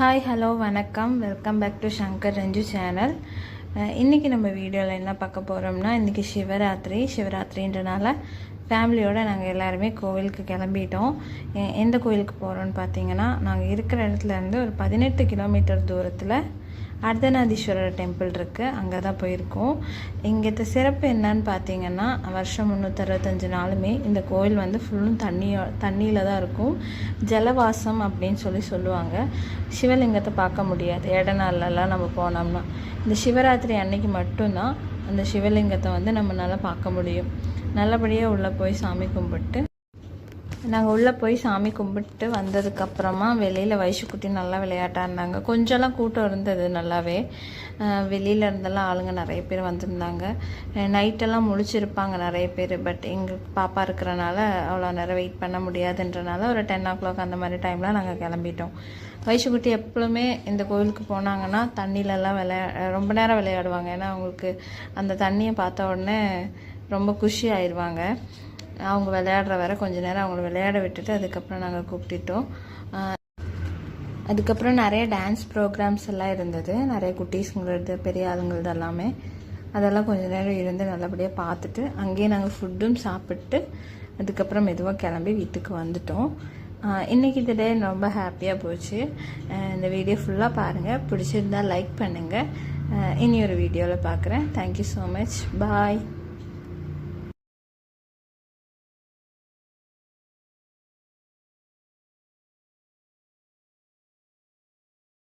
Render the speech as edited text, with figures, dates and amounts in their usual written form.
Hi hello வணக்கம், welcome back to Shankar Ranju channel. இன்றைக்கி நம்ம வீடியோவில் என்ன பார்க்க போகிறோம்னா, இன்றைக்கி சிவராத்திரின்றனால ஃபேமிலியோடு நாங்கள் எல்லாருமே கோவிலுக்கு கிளம்பிட்டோம். எந்த கோவிலுக்கு போகிறோன்னு பார்த்தீங்கன்னா, நாங்கள் இருக்கிற இடத்துலேருந்து ஒரு 18 கிலோமீட்டர் தூரத்தில் அர்த்தநாதீஸ்வரர் டெம்பிள் இருக்குது, அங்கே தான் போயிருக்கோம். இங்கே சிறப்பு என்னன்னு பார்த்தீங்கன்னா, வருஷம் 365 நாளுமே இந்த கோவில் வந்து ஃபுல்லும் தண்ணியில் தான் இருக்கும். ஜலவாசம் அப்படின்னு சொல்லுவாங்க. சிவலிங்கத்தை பார்க்க முடியாது இடநாளெல்லாம் நம்ம போனோம்னா. இந்த சிவராத்திரி அன்னைக்கு மட்டும்தான் அந்த சிவலிங்கத்தை வந்து நம்மளால் பார்க்க முடியும். நல்லபடியாக உள்ளே போய் சாமி கும்பிட்டு நாங்கள் உள்ளே போய் சாமி கும்பிட்டு வந்ததுக்கப்புறமா வெளியில் வயசுக்குட்டி நல்லா விளையாட்டாக இருந்தாங்க. கொஞ்சம்லாம் கூட்டம் இருந்தது நல்லாவே. வெளியில் இருந்தெல்லாம் ஆளுங்க நிறைய பேர் வந்திருந்தாங்க. நைட்டெல்லாம் முழிச்சிருப்பாங்க நிறைய பேர். பட் எங்களுக்கு பாப்பா இருக்கிறனால அவ்வளோ நேரம் வெயிட் பண்ண முடியாதுன்றனால ஒரு 10 o'clock அந்த மாதிரி டைமில் நாங்கள் கிளம்பிட்டோம். வயசுக்குட்டி எப்பவுமே இந்த கோவிலுக்கு போனாங்கன்னா தண்ணியிலலாம் ரொம்ப நேரம் விளையாடுவாங்க. ஏன்னா அவங்களுக்கு அந்த தண்ணியை பார்த்த உடனே ரொம்ப குஷி ஆயிடுவாங்க. அவங்க விளையாடுற வர கொஞ்ச நேரம் அவங்கள விளையாட விட்டுட்டு அதுக்கப்புறம் நாங்கள் கூப்பிட்டுட்டோம். அதுக்கப்புறம் நிறைய டான்ஸ் ப்ரோக்ராம்ஸ் எல்லாம் இருந்தது. நிறைய குட்டீஸுங்களது, பெரிய ஆளுங்களது எல்லாமே. அதெல்லாம் கொஞ்சம் நேரம் இருந்து நல்லபடியாக பார்த்துட்டு அங்கேயே நாங்கள் ஃபுட்டும் சாப்பிட்டு அதுக்கப்புறம் மெதுவாக கிளம்பி வீட்டுக்கு வந்துட்டோம். இன்றைக்கி இந்த டே ரொம்ப ஹாப்பியாக போச்சு. இந்த வீடியோ ஃபுல்லாக பாருங்கள், பிடிச்சிருந்தால் லைக் பண்ணுங்கள். இனி ஒரு வீடியோவில் பார்க்குறேன். தேங்க்யூ ஸோ மச், பாய்.